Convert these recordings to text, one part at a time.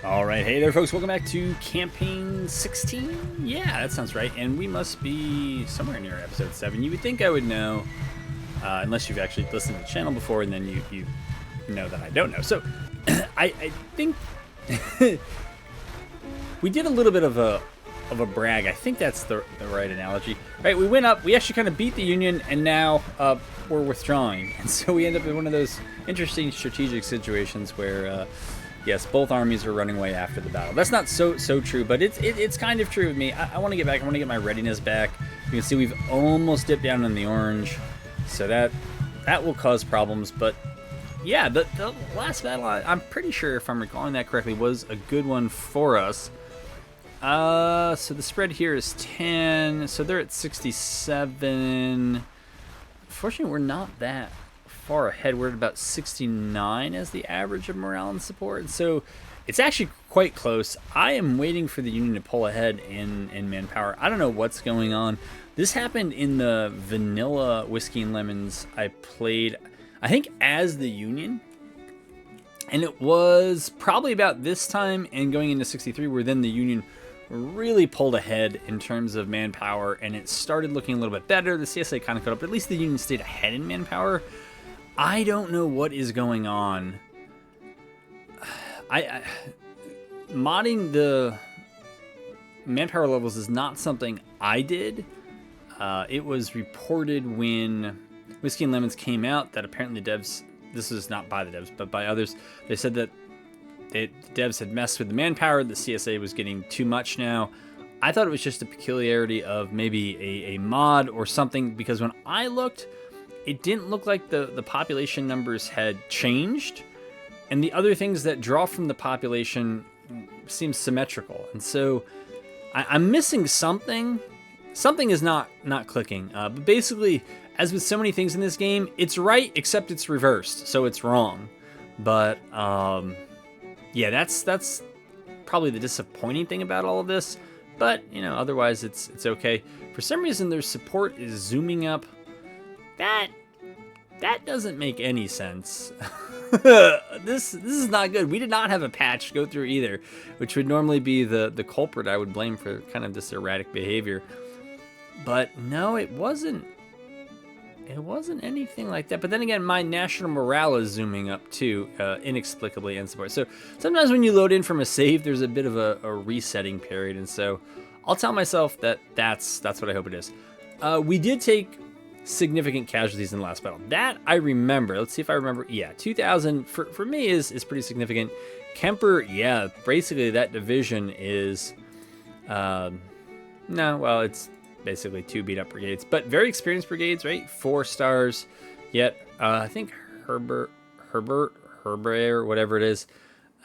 All right, hey there, folks. Welcome back to Campaign 16. Yeah, that sounds right. And we must be somewhere near episode 7. You would think I would know, unless you've actually listened to the channel before, and then you know that I don't know. So, I think we did a little bit of a brag. I think that's the right analogy. Right, we went up. We actually kind of beat the Union, and now we're withdrawing. And so we end up in one of those interesting strategic situations where. Yes, both armies are running away after the battle. That's not so true, but it's kind of true with me. I want to get back. I want to get my readiness back. You can see we've almost dipped down in the orange, so that will cause problems. But yeah, the last battle, I'm pretty sure, if I'm recalling that correctly, was a good one for us. So the spread here is 10. So they're at 67. Fortunately, we're not that far ahead. We're at about 69 as the average of morale and support, so it's actually quite close. I am waiting for the Union to pull ahead in manpower. I don't know what's going on. This happened in the vanilla Whiskey and Lemons I played, I think, as the Union, and it was probably about this time and going into 63 where then the Union really pulled ahead in terms of manpower, and it started looking a little bit better. The CSA kind of caught up, but at least the Union stayed ahead in manpower. I don't know what is going on. I modding the manpower levels is not something I did. It was reported when Whiskey and Lemons came out that apparently devs, this is not by the devs, but by others, they said that the devs had messed with the manpower. The CSA was getting too much now. I thought it was just a peculiarity of maybe a mod or something, because when I looked, it didn't look like the population numbers had changed, and the other things that draw from the population seem symmetrical. And so I'm missing something. Something is not clicking. But basically, as with so many things in this game, it's right except it's reversed, so it's wrong. But yeah, that's probably the disappointing thing about all of this. But you know, otherwise it's okay. For some reason, their support is zooming up. That doesn't make any sense. This is not good. We did not have a patch go through either, which would normally be the culprit I would blame for kind of this erratic behavior. But no, it wasn't. It wasn't anything like that. But then again, my national morale is zooming up too, inexplicably in support. So sometimes when you load in from a save, there's a bit of a resetting period, and so I'll tell myself that that's what I hope it is. We did take significant casualties in the last battle. That I remember. Let's see if I remember. Yeah, 2,000 for me is pretty significant. Kemper, yeah, basically that division is, no, well, it's basically 2 beat up brigades, but very experienced brigades, right? 4 stars. Yet, I think Herbert, whatever it is.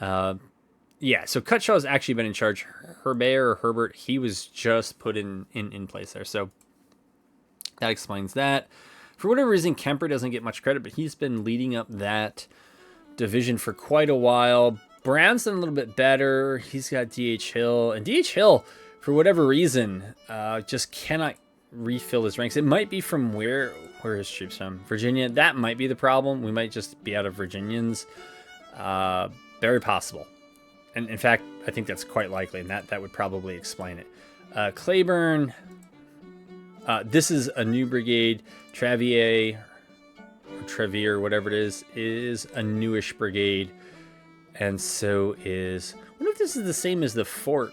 Yeah, so Cutshaw's actually been in charge. Herbert, he was just put in place there. So that explains that. For whatever reason, Kemper doesn't get much credit, but he's been leading up that division for quite a while. Brown's done a little bit better. He's got D.H. Hill. And D.H. Hill, for whatever reason, just cannot refill his ranks. It might be from where his troops from? Virginia. That might be the problem. We might just be out of Virginians. Very possible. And in fact, I think that's quite likely, and that would probably explain it. Claiborne... this is a new brigade. Trevier, whatever it is a newish brigade. And so is... I wonder if this is the same as the Fort.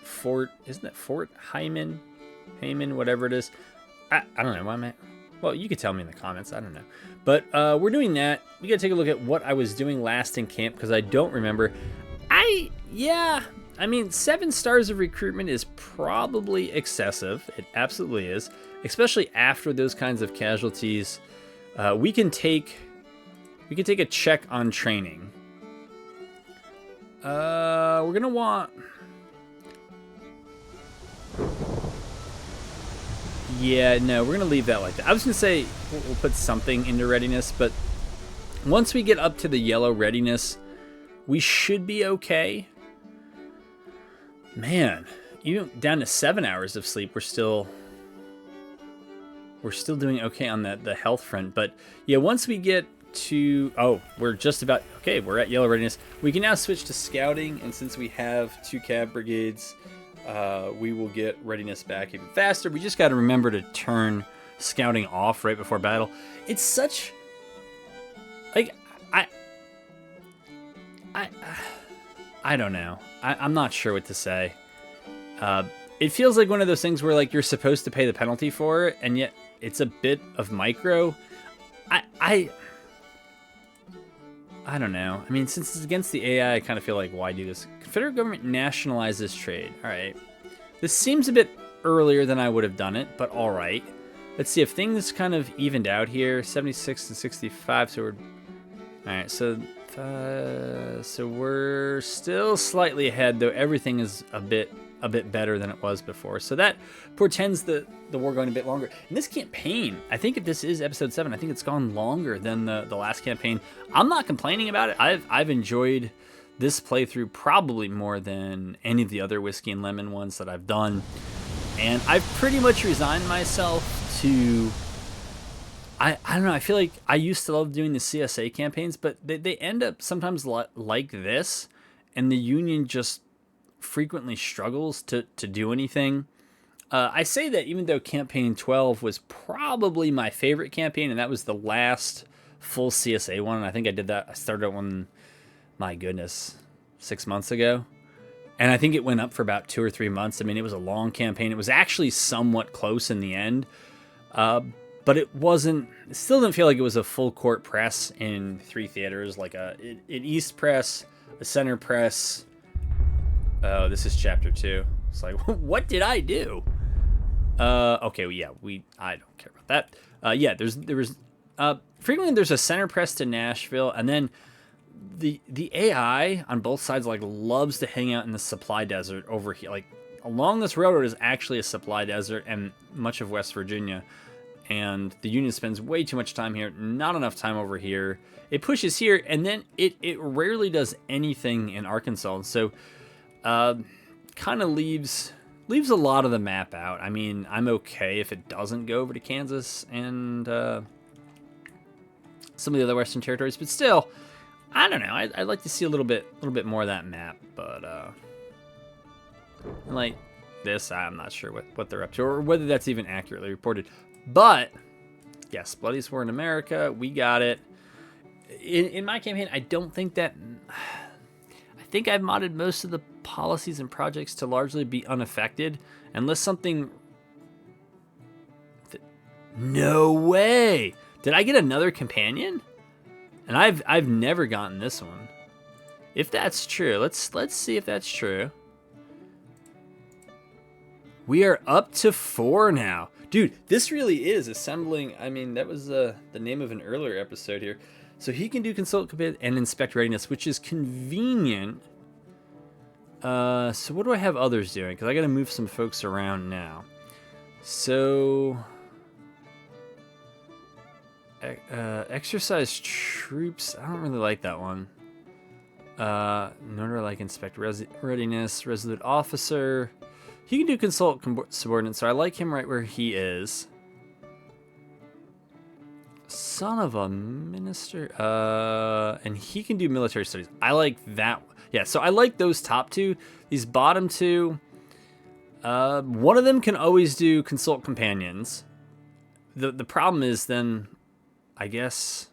Isn't that Fort Hyman, whatever it is? I don't know. Why am I... Well, you could tell me in the comments. I don't know. But we're doing that. We got to take a look at what I was doing last in camp, because I don't remember. I mean, 7 stars of recruitment is probably excessive. It absolutely is. Especially after those kinds of casualties. We can take a check on training. We're gonna want... Yeah, no, we're gonna leave that like that. I was gonna say we'll put something into readiness, but once we get up to the yellow readiness, we should be okay. Man, even down to 7 hours of sleep, we're still doing okay on the health front. But yeah, once we get to... Oh, we're just about... Okay, we're at yellow readiness. We can now switch to scouting, and since we have 2 cav brigades, we will get readiness back even faster. We just got to remember to turn scouting off right before battle. It's such... Like, I don't know. I'm not sure what to say. It feels like one of those things where, like, you're supposed to pay the penalty for it, and yet it's a bit of micro. I don't know. I mean, since it's against the AI, I kind of feel like, why do this? Confederate government nationalizes trade. All right. This seems a bit earlier than I would have done it, but all right. Let's see if things kind of evened out here. 76 to 65, so we're... All right, so we're still slightly ahead, though everything is a bit better than it was before. So that portends the war going a bit longer. And this campaign, I think if this is episode 7, I think it's gone longer than the last campaign. I'm not complaining about it. I've enjoyed this playthrough probably more than any of the other Whiskey and Lemon ones that I've done. And I've pretty much resigned myself to... I don't know, I feel like I used to love doing the CSA campaigns, but they end up sometimes like this, and the Union just frequently struggles to do anything. I say that even though campaign 12 was probably my favorite campaign, and that was the last full CSA one, and I think I started one, my goodness, 6 months ago. And I think it went up for about 2 or 3 months. I mean, it was a long campaign. It was actually somewhat close in the end. But it still didn't feel like it was a full court press in 3 theaters, like an East press, a center press. Oh, this is chapter 2. It's like, what did I do? Okay, well, yeah, I don't care about that. Yeah, there was frequently there's a center press to Nashville, and then the AI on both sides like loves to hang out in the supply desert over here. Like along this railroad is actually a supply desert, and much of West Virginia. And the Union spends way too much time here, not enough time over here. It pushes here, and then it rarely does anything in Arkansas. And so kind of leaves a lot of the map out. I mean, I'm okay if it doesn't go over to Kansas and some of the other Western territories, but still, I don't know. I'd like to see a little bit more of that map, but like this, I'm not sure what they're up to, or whether that's even accurately reported. But, yes, Bloodiest War in America, we got it. In my campaign, I don't think that... I think I've modded most of the policies and projects to largely be unaffected, unless something... No way! Did I get another companion? And I've never gotten this one. If that's true, let's see if that's true. We are up to 4 now. Dude, this really is assembling. I mean, that was the name of an earlier episode here. So he can do consult and inspect readiness, which is convenient. So what do I have others doing? Because I got to move some folks around now. So exercise troops. I don't really like that one. Nor do I like inspect readiness. Resolute officer. He can do consult subordinate, so I like him right where he is. Son of a minister. And he can do military studies. I like that. Yeah, so I like those top 2. These bottom 2. One of them can always do consult companions. The problem is then, I guess...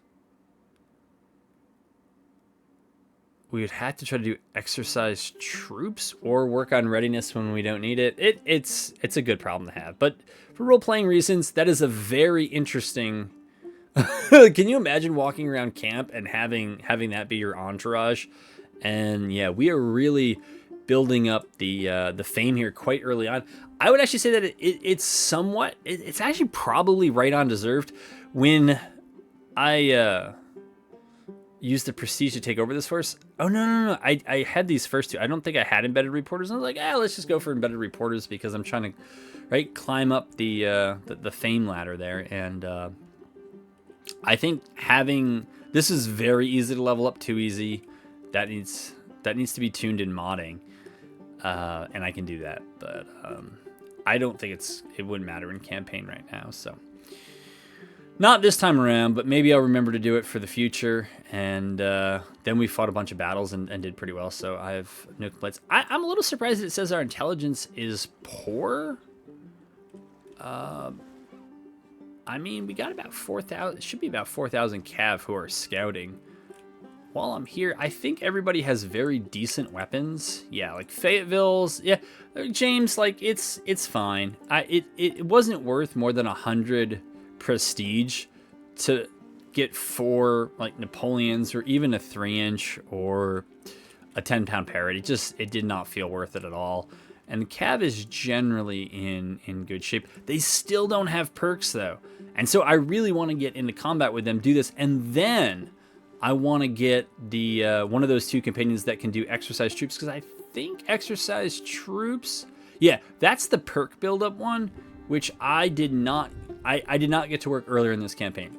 we would have to try to do exercise troops or work on readiness when we don't need it. It's a good problem to have. But for role-playing reasons, that is a very interesting... Can you imagine walking around camp and having that be your entourage? And yeah, we are really building up the fame here quite early on. I would actually say that it's somewhat... It's actually probably right on deserved. When I... use the prestige to take over this force. Oh, no. I had these first 2. I don't think I had embedded reporters. And I was like, let's just go for embedded reporters because I'm trying to, climb up the fame ladder there. And I think this is very easy to level up, too easy. That needs to be tuned in modding. And I can do that. But I don't think it wouldn't matter in campaign right now. So Not this time around, but maybe I'll remember to do it for the future. And then we fought a bunch of battles and did pretty well, so I have no complaints. I'm a little surprised that it says our intelligence is poor. I mean, we got about 4,000. It should be about 4,000 cav who are scouting. While I'm here, I think everybody has very decent weapons. Yeah, like Fayetteville's. Yeah, James, like it's fine. It wasn't worth more than 100 prestige to get 4 like Napoleons or even a 3-inch or a 10-pound parrot. It did not feel worth it at all. And the cav is generally in good shape. They still don't have perks though, and so I really want to get into combat with them, do this, and then I want to get the one of those 2 companions that can do exercise troops, because I think exercise troops, yeah, that's the perk buildup one, which I did not get to work earlier in this campaign.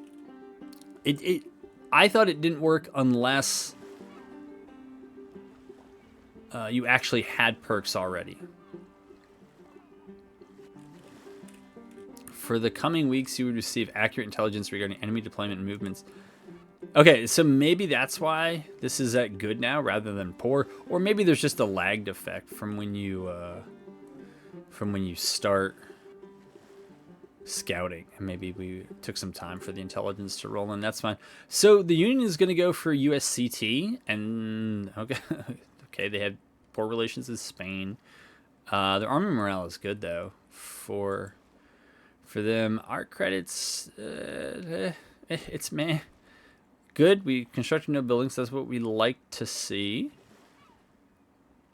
I thought it didn't work unless you actually had perks already. For the coming weeks, you would receive accurate intelligence regarding enemy deployment and movements. Okay, so maybe that's why this is at good now rather than poor, or maybe there's just a lagged effect from when you start scouting, and maybe we took some time for the intelligence to roll in. That's fine. So the Union is going to go for USCT, and okay, they have poor relations with Spain. Their army morale is good though for them. Our credits, it's meh. Good. We constructed no buildings. That's what we like to see.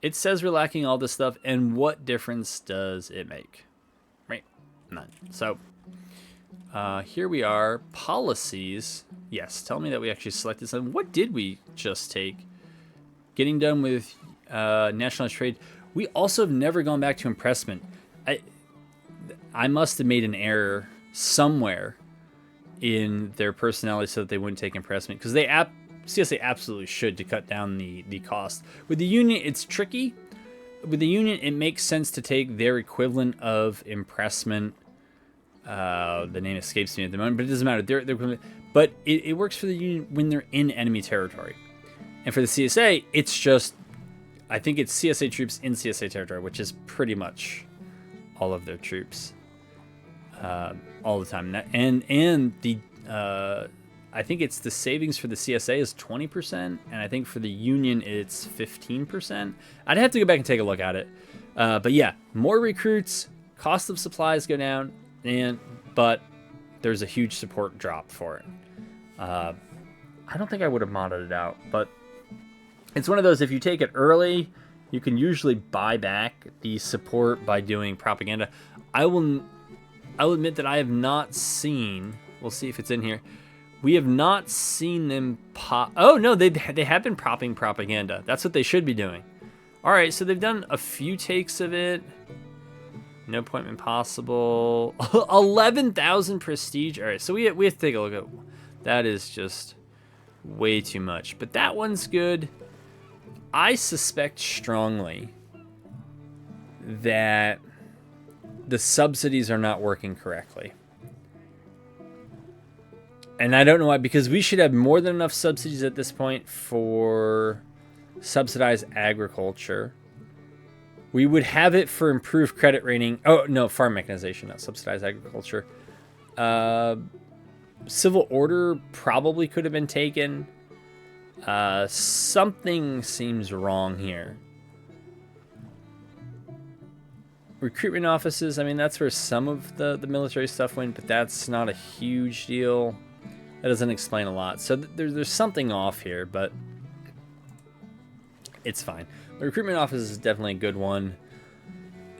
It says we're lacking all this stuff, and what difference does it make? Right? None. So here we are. Policies. Yes. Tell me that we actually selected something. What did we just take? Getting done with nationalized trade. We also have never gone back to impressment. I must have made an error somewhere in their personality so that they wouldn't take impressment, because CSA absolutely should, to cut down the cost. With the Union, it's tricky. With the Union, it makes sense to take their equivalent of impressment. The name escapes me at the moment, but it doesn't matter. They're equivalent. But it works for the Union when they're in enemy territory. And for the CSA, it's just, I think it's CSA troops in CSA territory, which is pretty much all of their troops. All the time, and the I think it's the savings for the CSA is 20%, and I think for the Union it's 15%. I'd have to go back and take a look at it, but yeah, more recruits, cost of supplies go down, but there's a huge support drop for it. I don't think I would have modded it out, but it's one of those, if you take it early, you can usually buy back the support by doing propaganda. I'll admit that I have not seen, we'll see if it's in here, we have not seen them pop. Oh no, they have been propping propaganda. That's what they should be doing. All right, so they've done a few takes of it. No appointment possible. 11,000 prestige. All right, so we have to take a look at that. Is just way too much, but that one's good. I suspect strongly that the subsidies are not working correctly. And I don't know why, because we should have more than enough subsidies at this point for subsidized agriculture. We would have it for improved credit rating. Oh, no, farm mechanization, not subsidized agriculture. Civil order probably could have been taken. Something seems wrong here. Recruitment offices, I mean, that's where some of the military stuff went, but that's not a huge deal. That doesn't explain a lot. So there's something off here, but it's fine. The recruitment office is definitely a good one.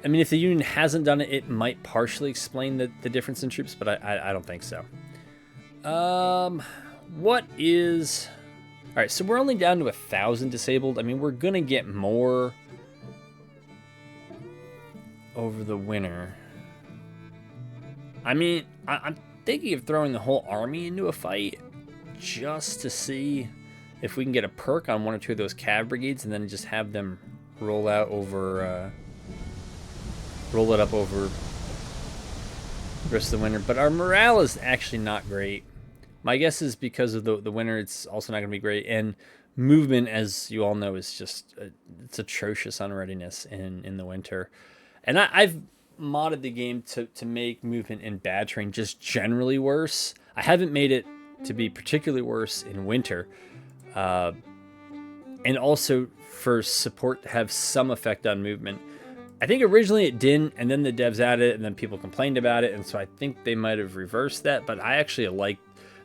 I mean, if the Union hasn't done it, it might partially explain the difference in troops, but I don't think so. What is... All right, so we're only down to 1,000 disabled. I mean, we're going to get more over the winter. I mean, I'm thinking of throwing the whole army into a fight just to see if we can get a perk on one or two of those cav brigades, and then just have them roll out over, roll it up over the rest of the winter. But our morale is actually not great. My guess is because of the winter, it's also not going to be great. And movement, as you all know, is just it's atrocious on readiness in the winter. And I've modded the game to make movement in bad terrain just generally worse. I haven't made it to be particularly worse in winter. And also for support to have some effect on movement. I think originally it didn't, and then the devs added it, and then people complained about it, and so I think they might have reversed that, but I actually like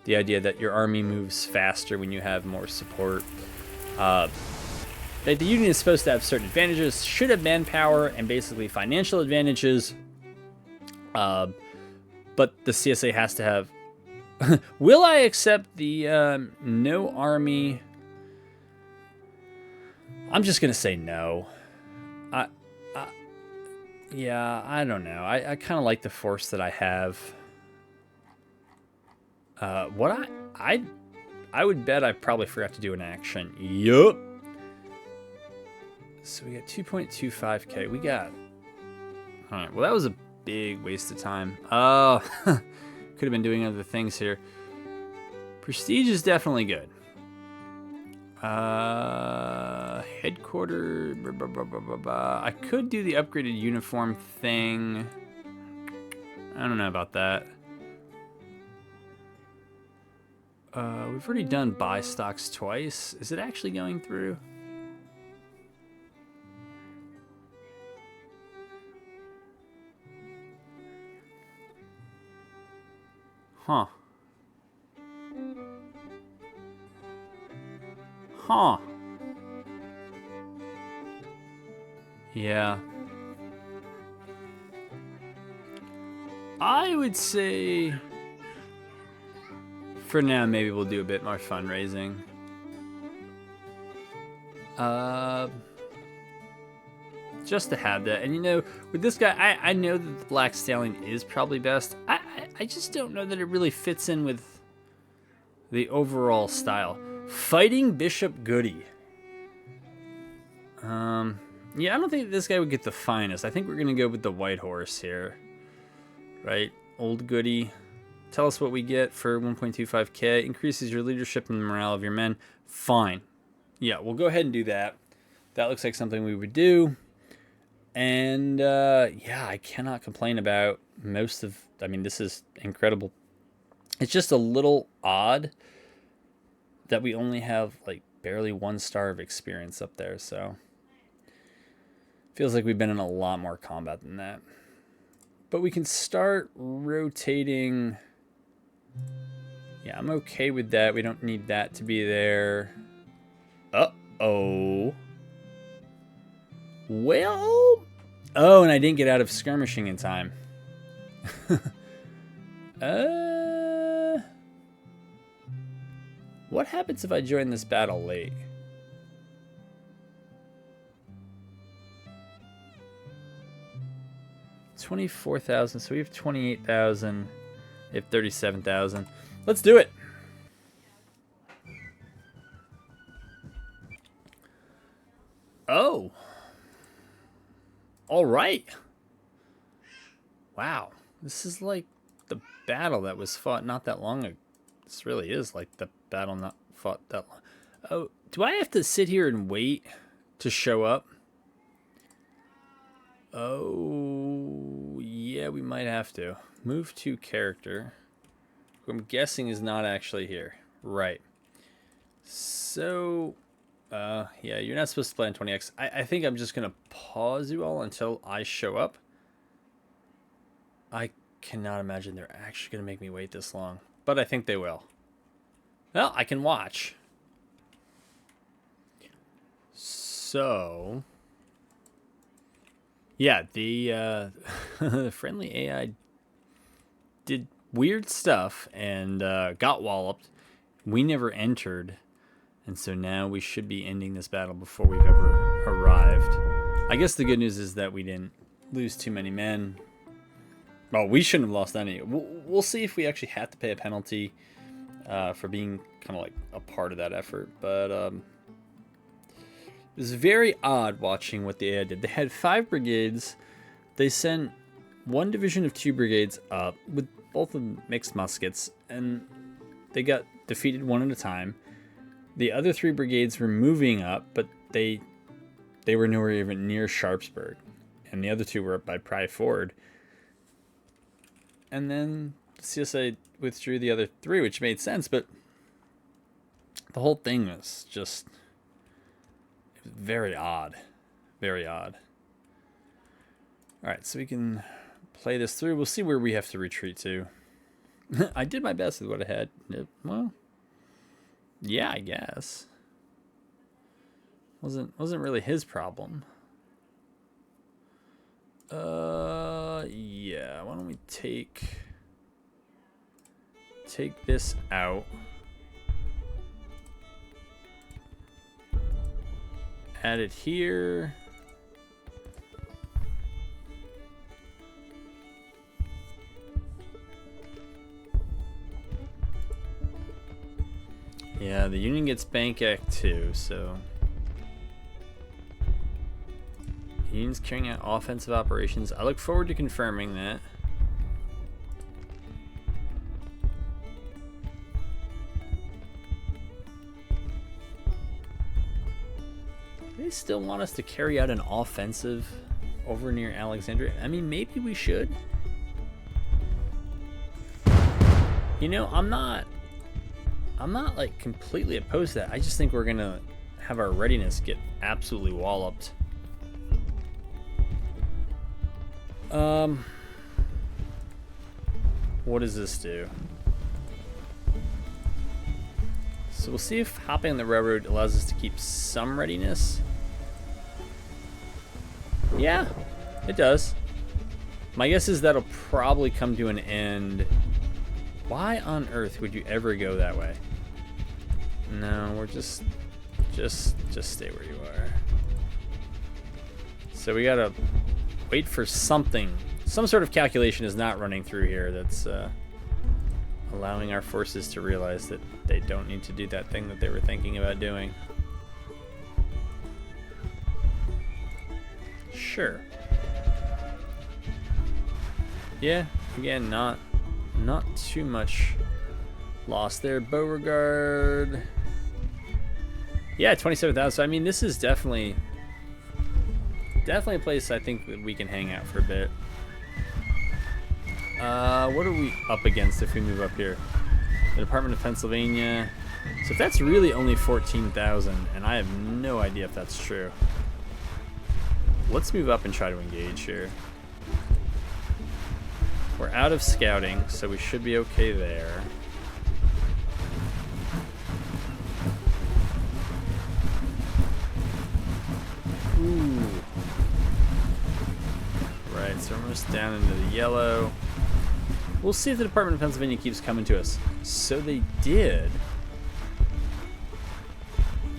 the idea that your army moves faster when you have more support. That the Union is supposed to have certain advantages, should have manpower and basically financial advantages, but the CSA has to have... Will I accept the no army... I'm just going to say no. Yeah, I don't know. I kind of like the force that I have. What I would bet I probably forgot to do an action. Yup. So we got 2.25k. We got... Alright, well that was a big waste of time. Oh, could have been doing other things here. Prestige is definitely good. Headquarters. I could do the upgraded uniform thing. I don't know about that. We've already done buy stocks twice. Is it actually going through? Huh. Huh. Yeah. I would say for now maybe we'll do a bit more fundraising. Just to have that. And you know, with this guy, I know that the Black Stallion is probably best. I just don't know that it really fits in with the overall style. Fighting Bishop Goody. Yeah, I don't think this guy would get the finest. I think we're going to go with the white horse here. Right? Old Goody. Tell us what we get for 1.25k. Increases your leadership and the morale of your men. Fine. Yeah, we'll go ahead and do that. That looks like something we would do. And, yeah, I cannot complain about most of... I mean, this is incredible. It's just a little odd that we only have, like, barely 1 star of experience up there, so... Feels like we've been in a lot more combat than that. But we can start rotating... Yeah, I'm okay with that. We don't need that to be there. Uh-oh. Well... Oh, and I didn't get out of skirmishing in time. What happens if I join this battle late? $24,000, so we have 28,000. We have 37,000. Let's do it. Oh. All right. Wow. This is like the battle that was fought not that long ago. This really is like the battle not fought that long. Oh, do I have to sit here and wait to show up? Oh, yeah, we might have to. Move to character, who I'm guessing is not actually here. Right. So, yeah, you're not supposed to play on 20x. I think I'm just going to pause you all until I show up. I cannot imagine they're actually going to make me wait this long, but I think they will. Well, I can watch. So... Yeah, the friendly AI did weird stuff and got walloped. We never entered, and so now we should be ending this battle before we've ever arrived. I guess the good news is that we didn't lose too many men. Well, we shouldn't have lost any. We'll see if we actually have to pay a penalty for being kind of like a part of that effort, but... It was very odd watching what the AI did. They had 5 brigades. They sent one division of 2 brigades up with both of them mixed muskets, and they got defeated one at a time. The other 3 brigades were moving up, but they were nowhere even near Sharpsburg, and the other 2 were up by Pry Ford. And then CSA withdrew the other 3, which made sense, but the whole thing was just very odd. Very odd. Alright, so we can play this through. We'll see where we have to retreat to. I did my best with what I had. Well, yeah, I guess. Wasn't really his problem. Yeah, why don't we take this out. Add it here. Yeah, the Union gets Bank Act 2, so Union's carrying out offensive operations. I look forward to confirming that. They still want us to carry out an offensive over near Alexandria. I mean, maybe we should. You know, I'm not like completely opposed to that. I just think we're gonna have our readiness get absolutely walloped. What does this do? So we'll see if hopping on the railroad allows us to keep some readiness. Yeah, it does. My guess is that'll probably come to an end. Why on earth would you ever go that way? No, we're just stay where you are. So we gotta wait for something. Some sort of calculation is not running through here that's allowing our forces to realize that they don't need to do that thing that they were thinking about doing. Sure. Yeah, again, not too much loss there. Beauregard. Yeah, 27,000. So I mean, this is definitely a place I think that we can hang out for a bit. What are we up against if we move up here? The Department of Pennsylvania. So if that's really only 14,000, and I have no idea if that's true. Let's move up and try to engage here. We're out of scouting, so we should be okay there. Ooh. Right, so we're almost down into the yellow. We'll see if the Department of Pennsylvania keeps coming to us. So they did.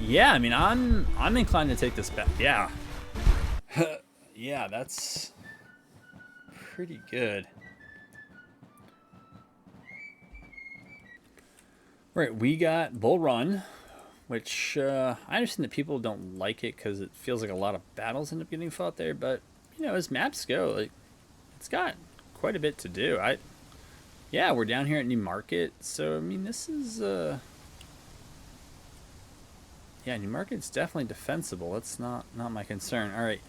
Yeah, I mean, I'm inclined to take this back. Yeah. Yeah, that's pretty good. Right, we got Bull Run, which I understand that people don't like it because it feels like a lot of battles end up getting fought there, but you know, as maps go, like it's got quite a bit to do. Yeah, we're down here at New Market, so I mean, this is yeah, New Market's definitely defensible. That's not my concern. All right,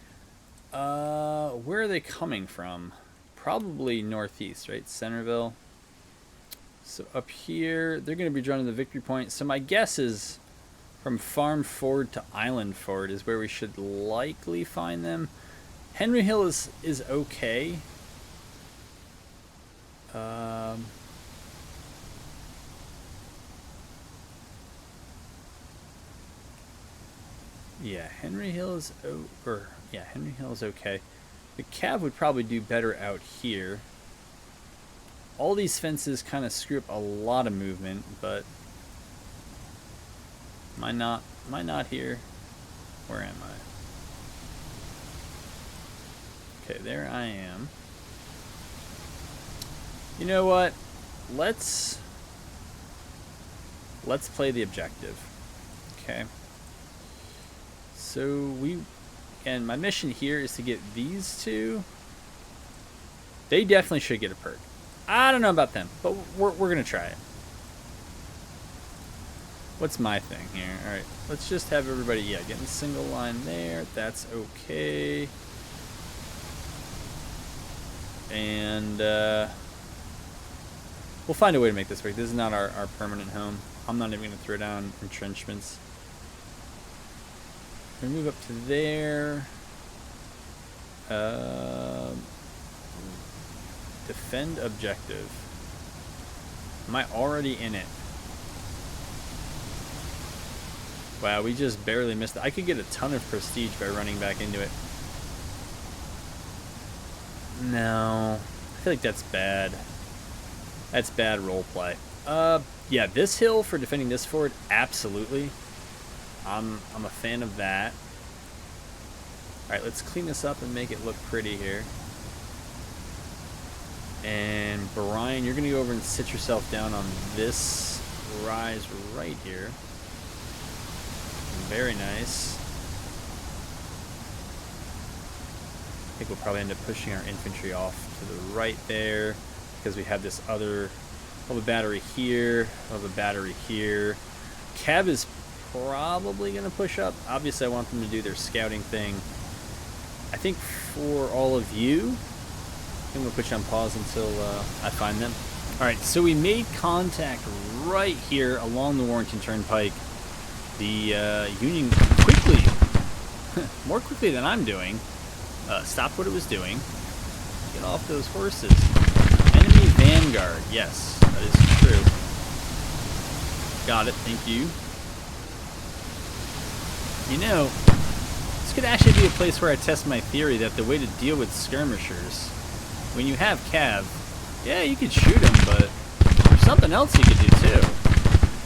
where are they coming from? Probably northeast, right? Centerville. So up here, they're going to be drawn to the Victory Point. So my guess is from Farm Ford to Island Ford is where we should likely find them. Henry Hill is okay. Yeah, Henry Hill is Henry Hill is okay. The Cav would probably do better out here. All these fences kind of screw up a lot of movement, but am I not here? Where am I? Okay, there I am. You know what? Let's play the objective. Okay. So my mission here is to get these two They definitely should get a perk. I don't know about them, but we're going to try it. What's my thing here? All right, let's just have everybody, yeah, get in single line there. That's okay. And we'll find a way to make this work. This is not our permanent home. I'm not even going to throw down entrenchments. We're going to move up to there. Defend objective. Am I already in it? Wow, we just barely missed it. I could get a ton of prestige by running back into it. No. I feel like that's bad. That's bad roleplay. Yeah, this hill for defending this fort, absolutely. I'm a fan of that. Alright, let's clean this up and make it look pretty here. And Brian, you're going to go over and sit yourself down on this rise right here. Very nice. I think we'll probably end up pushing our infantry off to the right there because we have this other, we'll have a battery here, we'll have a battery here. Cav is probably going to push up. Obviously, I want them to do their scouting thing. I think for all of you, I'm going to put you on pause until I find them. All right, so we made contact right here along the Warrington Turnpike. The Union quickly, more quickly than I'm doing, stopped what it was doing. Get off those horses. Enemy vanguard. Yes, that is true. Got it. Thank you. You know, this could actually be a place where I test my theory that the way to deal with skirmishers, when you have cav, yeah, you could shoot them, but there's something else you could do too,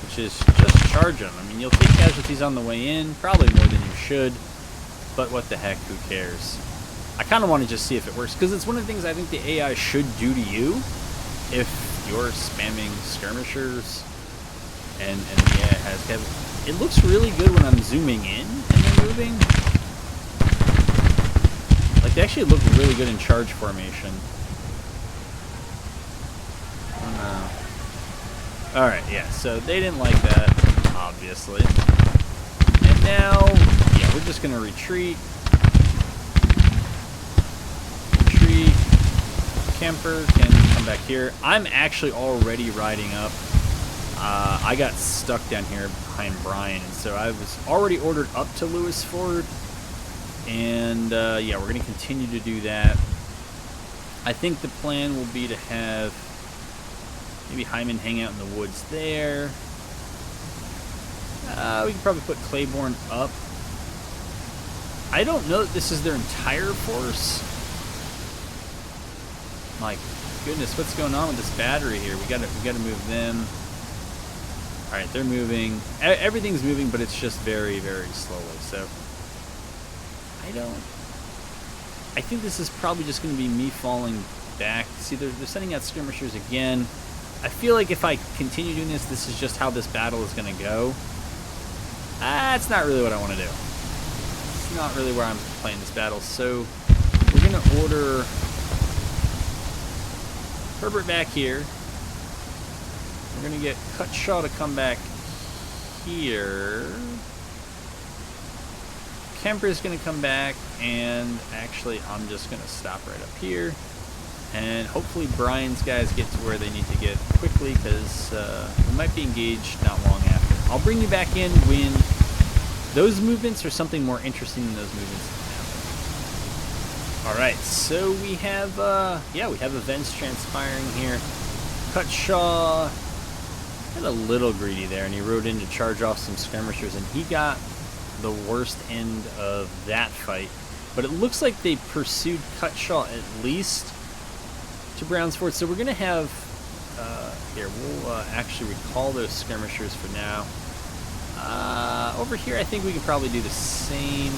which is just charge them. I mean, you'll take casualties on the way in, probably more than you should, but what the heck, who cares? I kind of want to just see if it works, because it's one of the things I think the AI should do to you if you're spamming skirmishers and the AI has cav. It looks really good when I'm zooming in and then moving. Like, they actually look really good in charge formation. Alright, yeah, so they didn't like that, obviously. And now, yeah, we're just going to retreat. Retreat. Camper can come back here. I'm actually already riding up. I got stuck down here behind Brian, and so I was already ordered up to Lewis Ford. And, yeah, we're going to continue to do that. I think the plan will be to have maybe Hyman hang out in the woods there. We can probably put Claiborne up. I don't know that this is their entire force. My goodness, what's going on with this battery here? We gotta move them. All right, they're moving. Everything's moving, but it's just very, very slowly. So I think this is probably just going to be me falling back. See, they're sending out skirmishers again. I feel like if I continue doing this, this is just how this battle is going to go. It's not really what I want to do. It's not really where I'm playing this battle. So we're going to order Herbert back here. We're going to get Cutshaw to come back here. Kemper's going to come back, and actually I'm just going to stop right up here. And hopefully Brian's guys get to where they need to get quickly, because we might be engaged not long after. I'll bring you back in when those movements or something more interesting than those movements happen. Alright, so we have, yeah, we have events transpiring here. Cutshaw got a little greedy there, and he rode in to charge off some skirmishers, and he got the worst end of that fight. But it looks like they pursued Cutshaw at least to Brown's Fort. So we're going to have, here, we'll actually recall those skirmishers for now. Over here, I think we can probably do the same.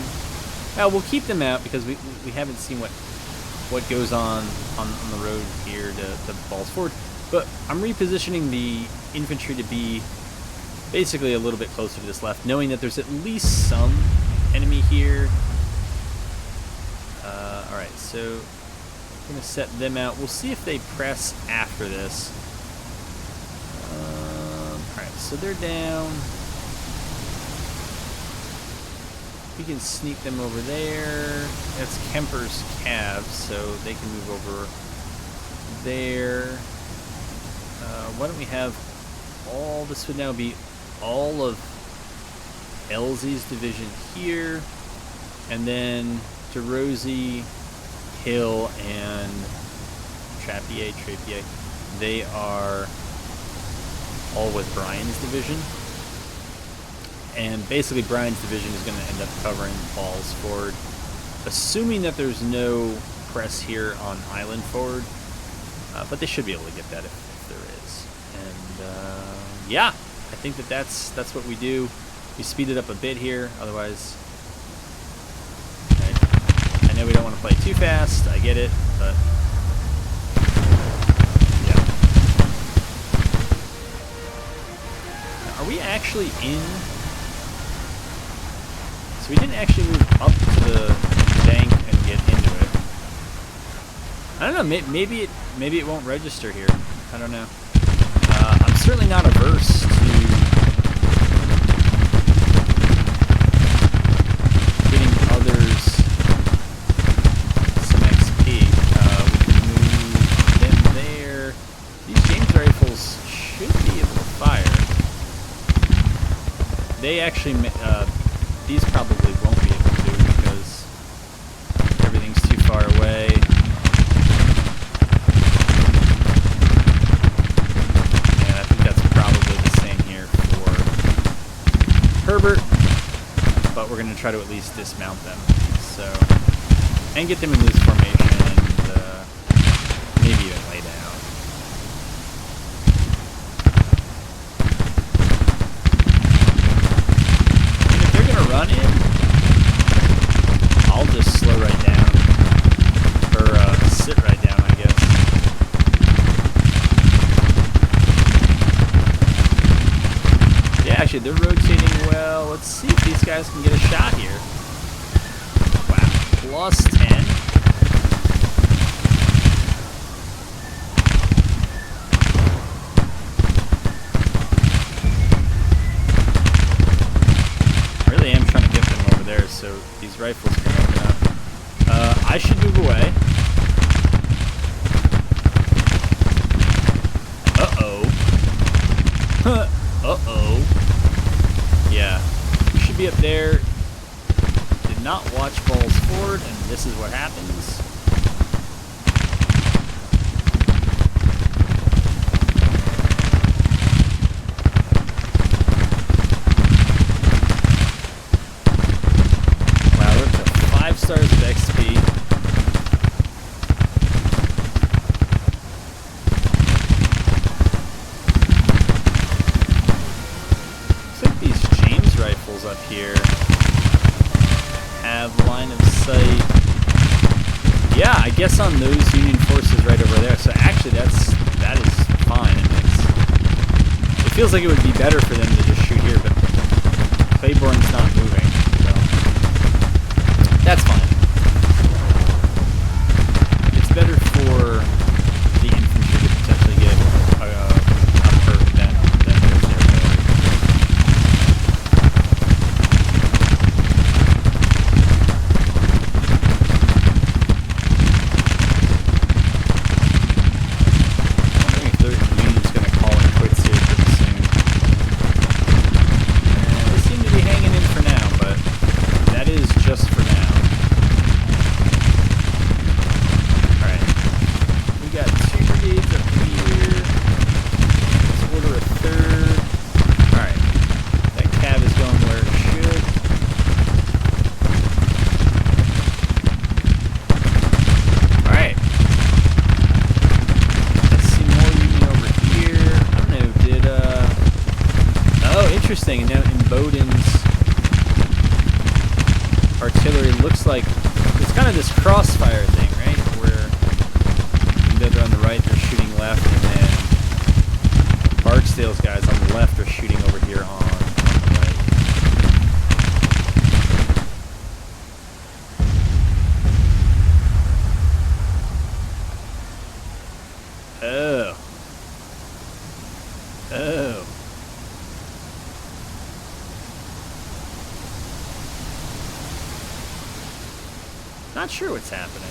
We'll keep them out because we haven't seen what goes on the road here to Ball's Ford. But I'm repositioning the infantry to be basically a little bit closer to this left, knowing that there's at least some enemy here. Alright, so Gonna set them out. We'll see if they press after this. Alright, so they're down. We can sneak them over there. That's Kemper's calves, so they can move over there. Why don't we have all, this would now be all of Elzie's division here, and then DeRosie, Hill, and Trappier, they are all with Brian's division. And basically Brian's division is going to end up covering Paul's forward, assuming that there's no press here on Island forward. But they should be able to get that if there is. And yeah, I think that's what we do. We speed it up a bit here, otherwise... I know we don't want to play too fast, I get it, but... yeah. Now, are we actually in... So we didn't actually move up to the bank and get into it. I don't know, maybe it won't register here. I don't know. I'm certainly not averse to getting others some XP. We can move them there. These James rifles should be able to fire. They actually, these probably won't be able to because everything's too far away. Herbert, but we're going to try to at least dismount them, so, and get them in loose formation, and maybe even lay down. And if they're going to run in, I'll just slow right down, or sit right down, I guess. Actually, they're rotating well. Let's see if these guys can get a shot here. Wow, +10. I really am trying to get them over there so these rifles can open up. I should move away. Uh-oh. Uh-oh. Yeah, we should be up there. Did not watch balls forward, and this is what happens. Wow, we're up to 5 stars of XP. Rifles up here have line of sight. Yeah, I guess on those Union forces right over there. So actually, that is fine. It feels like it would be better for them to just shoot here, but Claiborne's not moving, so that's fine. It's better for the infantry to potentially get a perk than their artillery. Interesting. Now in Bowden's artillery looks like it's kind of this crossfire thing, right? Where they're on the right, they're shooting left, and then Barksdale's guys on the left are shooting over here on the right. Not sure what's happening.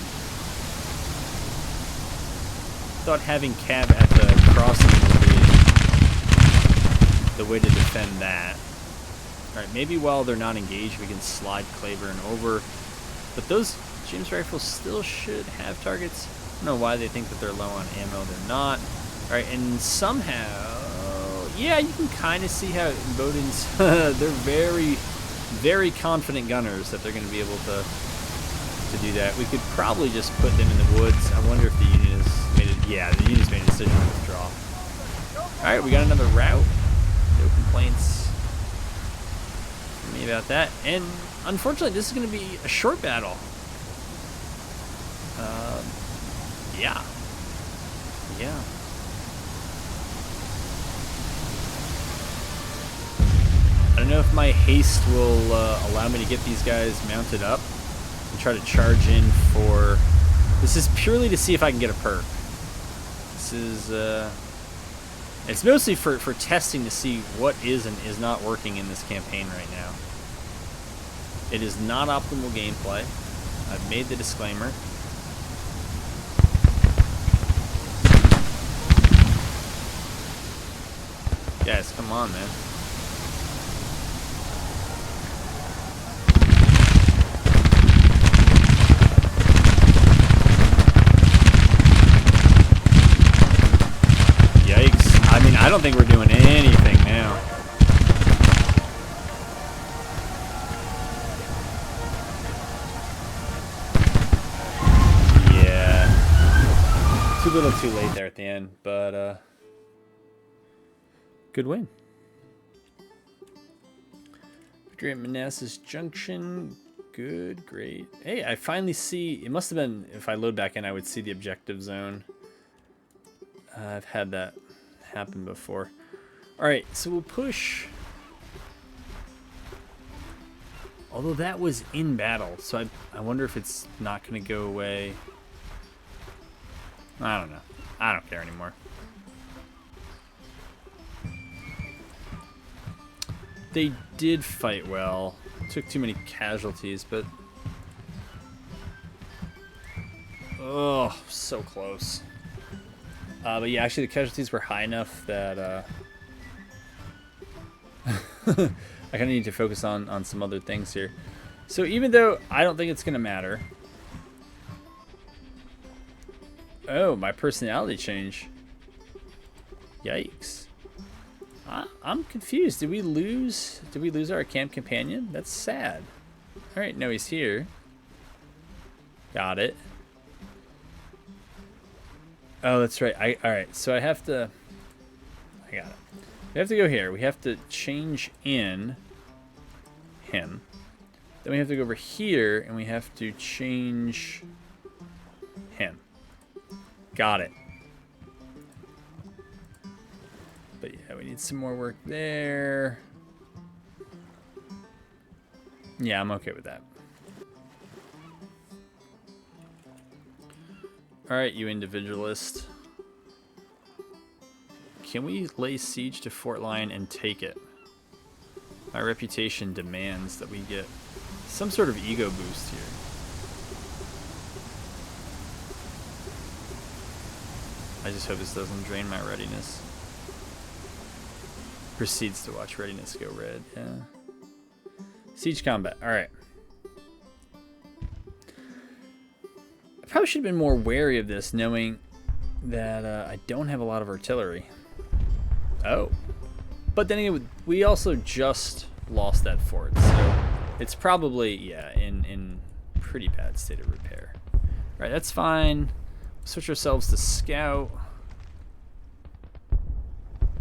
Thought having Cab at the crossing would be the way to defend that. Alright, maybe while they're not engaged, we can slide Claiborne over. But those James rifles still should have targets. I don't know why they think that they're low on ammo. They're not. Alright, and somehow... Yeah, you can kind of see how Bowden's... they're very, very confident gunners that they're going to be able to do that. We could probably just put them in the woods. I wonder if the Union has made it... Yeah, the Union's made a decision to withdraw. Alright, we got another route. No complaints from me about that. And unfortunately, this is going to be a short battle. Yeah. Yeah. I don't know if my haste will allow me to get these guys mounted up and try to charge in for... This is purely to see if I can get a perk. This is... It's mostly for testing to see what is and is not working in this campaign right now. It is not optimal gameplay. I've made the disclaimer. Guys, come on, man. Yikes. I mean, I don't think we're doing anything now. Yeah. Too little too late there at the end, but, good win. Victory at Manassas Junction. Good, great. Hey, I finally see... It must have been... If I load back in, I would see the objective zone. I've had that happen before. Alright, so we'll push... Although that was in battle, so I wonder if it's not going to go away. I don't know. I don't care anymore. They did fight well. Took too many casualties, but... Oh, so close. But yeah, actually the casualties were high enough that... I kind of need to focus on some other things here. So even though I don't think it's going to matter... Oh, my personality change. Yikes. I'm confused. Did we lose our camp companion? That's sad. Alright, no, he's here. Got it. Oh, that's right. Alright, so I have to... I got it. We have to go here. We have to change in him. Then we have to go over here, and we have to change him. Got it. But yeah, we need some more work there. Yeah, I'm okay with that. Alright, you individualist. Can we lay siege to Fort Lyon and take it? My reputation demands that we get some sort of ego boost here. I just hope this doesn't drain my readiness. Proceeds to watch readiness go red. Yeah. Siege combat. Alright. I probably should have been more wary of this, knowing that I don't have a lot of artillery. Oh. But then again, we also just lost that fort, so it's probably, yeah, in pretty bad state of repair. Alright, that's fine. Switch ourselves to scout.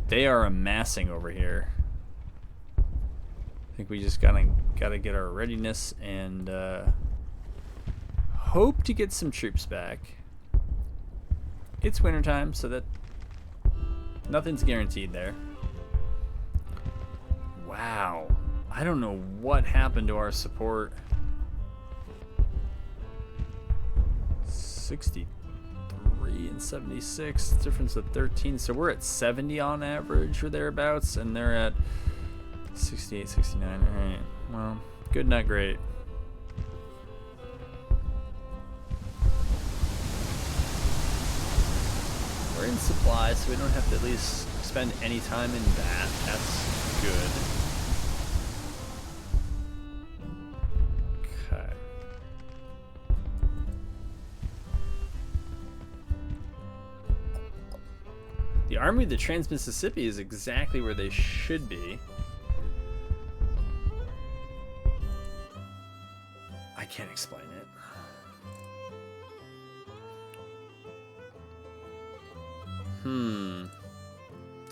They are amassing over here. I think we just gotta get our readiness and hope to get some troops back. It's wintertime, so that nothing's guaranteed there. Wow. I don't know what happened to our support. 63 and 76, difference of 13. So we're at 70 on average or thereabouts, and they're at 68, 69. All right. Well, good, not great. in supply, so we don't have to at least spend any time in that. That's good. Okay. The Army of the Trans-Mississippi is exactly where they should be. I can't explain it.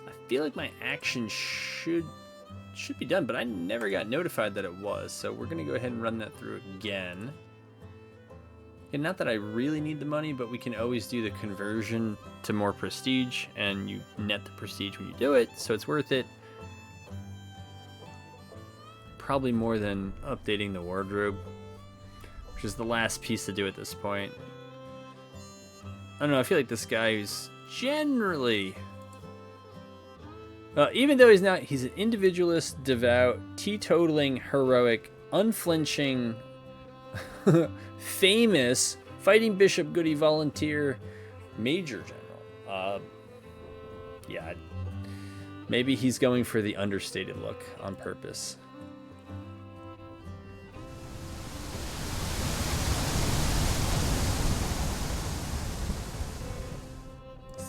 I feel like my action should be done, but I never got notified that it was, so we're gonna go ahead and run that through again. And not that I really need the money, but we can always do the conversion to more prestige, and you net the prestige when you do it, so it's worth it. Probably more than updating the wardrobe, which is the last piece to do at this point. I don't know, I feel like this guy who's generally... even though he's an individualist, devout, teetotaling, heroic, unflinching, famous, fighting bishop, goody volunteer, major general. Yeah, maybe he's going for the understated look on purpose.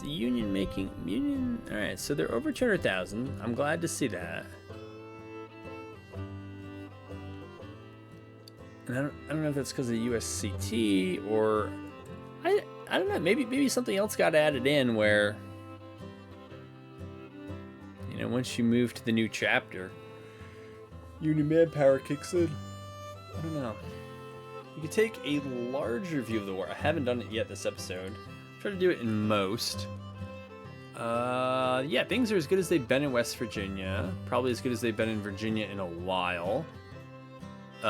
Union. All right, so they're over 200,000. I'm glad to see that. And I don't know if that's because of USCT or I don't know. Maybe something else got added in where, you know, once you move to the new chapter, Union manpower kicks in. I don't know. You could take a larger view of the war. I haven't done it yet this episode. Try to do it in most. Yeah, things are as good as they've been in West Virginia. Probably as good as they've been in Virginia in a while.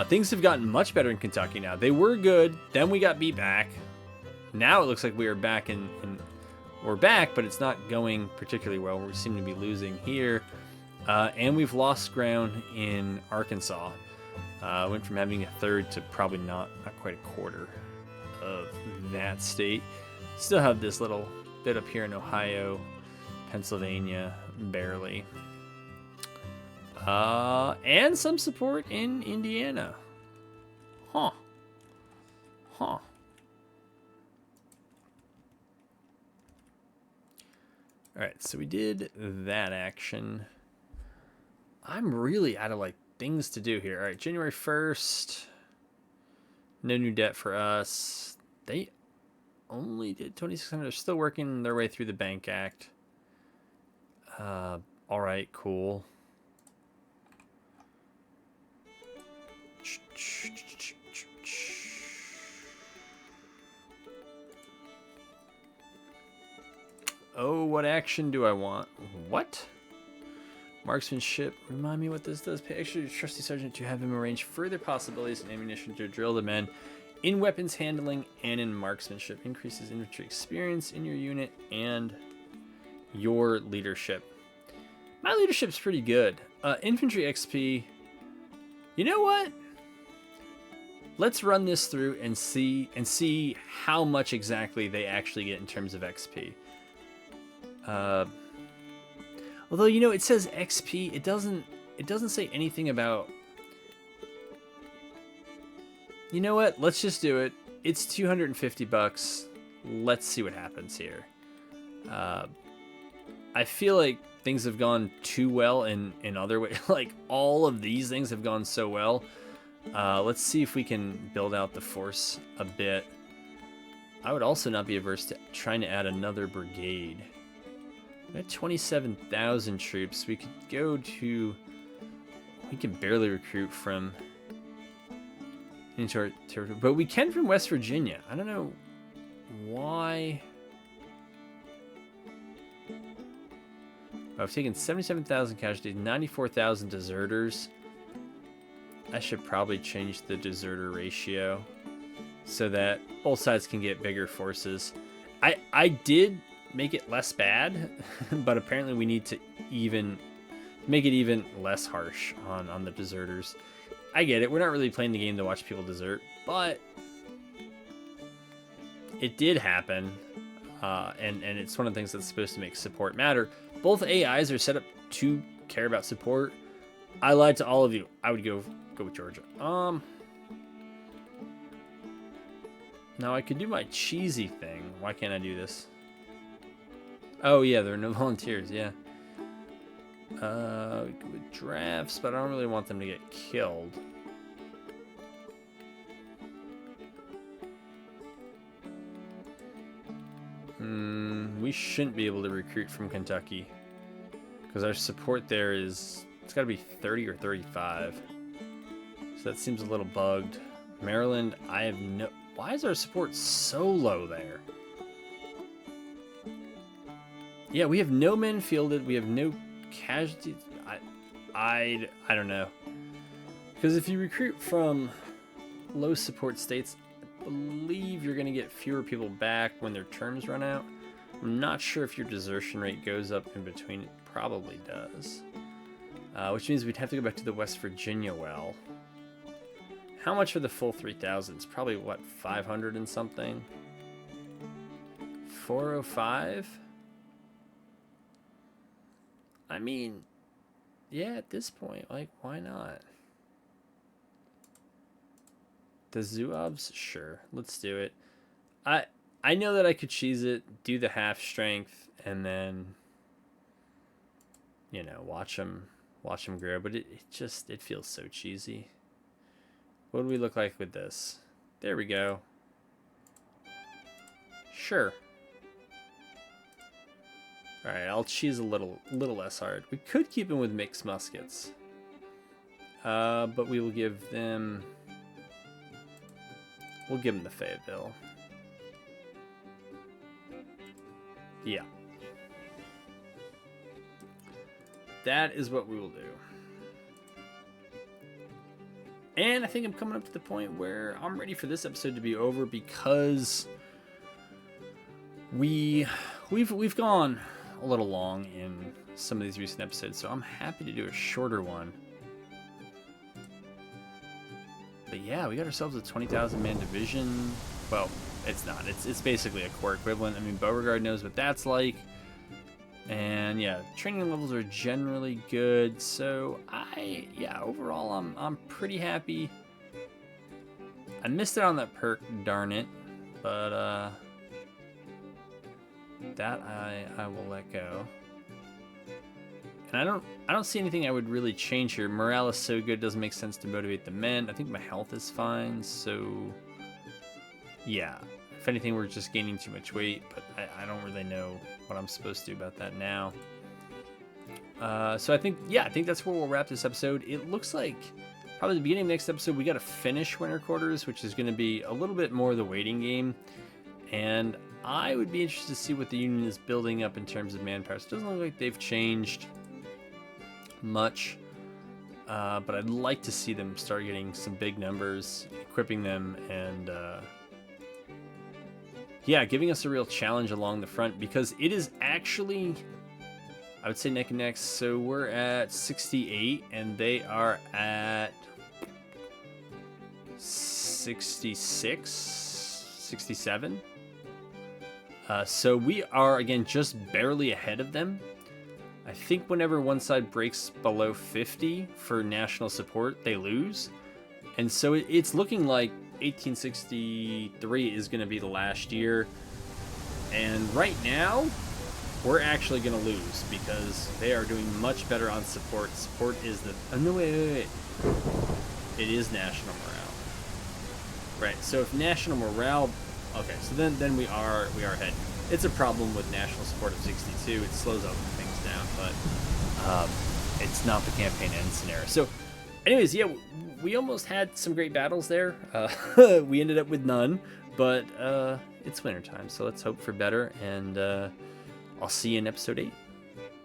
Things have gotten much better in Kentucky now. They were good, then we got beat back. Now it looks like we are back we're back, but it's not going particularly well. We seem to be losing here. And we've lost ground in Arkansas. Went from having a third to probably not quite a quarter of that state. Still have this little bit up here in Ohio, Pennsylvania, barely. And some support in Indiana. Huh. Alright, so we did that action. I'm really out of, like, things to do here. Alright, January 1st. No new debt for us. They only did 2,600. They're still working their way through the Bank Act. Alright, cool. Oh, what action do I want? What? Marksmanship. Remind me what this does. Pay extra to your trusty sergeant to have him arrange further possibilities and ammunition to drill the men in weapons handling and in marksmanship. Increases infantry experience in your unit and your leadership. My leadership's pretty good. Infantry XP. You know what? Let's run this through and see how much exactly they actually get in terms of XP. Although, you know, it says XP, it doesn't say anything about... You know what? Let's just do it. It's $250. Let's see what happens here. I feel like things have gone too well in other ways. Like, all of these things have gone so well. Let's see if we can build out the force a bit. I would also not be averse to trying to add another brigade. We have 27,000 troops. We could go to... We can barely recruit from... into our territory. But we can from West Virginia. I don't know why... I've taken 77,000 casualties, 94,000 deserters. I should probably change the deserter ratio so that both sides can get bigger forces. I did make it less bad, but apparently we need to make it even less harsh on the deserters. I get it. We're not really playing the game to watch people desert, but it did happen. and it's one of the things that's supposed to make support matter. Both AIs are set up to care about support. I lied to all of you. I would go with Georgia. Now I could do my cheesy thing. Why can't I do this? Oh yeah, there are no volunteers. Yeah. We go with drafts, but I don't really want them to get killed. We shouldn't be able to recruit from Kentucky because our support there is, it's got to be 30 or 35. So that seems a little bugged. Maryland, I have no... Why is our support so low there? Yeah, we have no men fielded. We have no casualties. I don't know. Because if you recruit from low support states, I believe you're going to get fewer people back when their terms run out. I'm not sure if your desertion rate goes up in between. It probably does. Which means we'd have to go back to the West Virginia well. How much for the full 3,000? It's probably, what, 500 and something? 405? I mean, yeah, at this point, like, why not? The Zouaves? Sure, let's do it. I know that I could cheese it, do the half strength, and then, you know, watch them grow. But it feels so cheesy. What do we look like with this? There we go. Sure. All right, I'll cheese a little less hard. We could keep him with mixed muskets, but we will give them. We'll give them the Fayetteville. Yeah. That is what we will do. And I think I'm coming up to the point where I'm ready for this episode to be over because we've gone a little long in some of these recent episodes, so I'm happy to do a shorter one. But yeah, we got ourselves a 20,000 man division. Well, it's not. It's basically a core equivalent. I mean, Beauregard knows what that's like. And yeah, training levels are generally good. So overall I'm pretty happy. I missed it on that perk, darn it. But that I will let go. And I don't see anything I would really change here. Morale is so good, it doesn't make sense to motivate the men. I think my health is fine, so yeah. If anything, we're just gaining too much weight, but I don't really know what I'm supposed to do about that now. So I think that's where we'll wrap this episode. It looks like probably the beginning of the next episode, we got to finish Winter Quarters, which is going to be a little bit more of the waiting game. And I would be interested to see what the Union is building up in terms of manpower. So it doesn't look like they've changed much, but I'd like to see them start getting some big numbers, equipping them, and giving us a real challenge along the front, because it is actually, I would say, neck and neck. So we're at 68 and they are at 66, 67. So we are, again, just barely ahead of them. I think whenever one side breaks below 50 for national support, they lose. And so it's looking like 1863 is going to be the last year. And right now, we're actually going to lose because they are doing much better on support. Support is the... Oh, no, wait. It is national morale. Right, so if national morale... Okay, so then we are ahead. It's a problem with national support of 62. It slows other things down, but it's not the campaign end scenario. So, anyways, yeah, we almost had some great battles there. We ended up with none, but it's wintertime, so let's hope for better, and I'll see you in episode 8.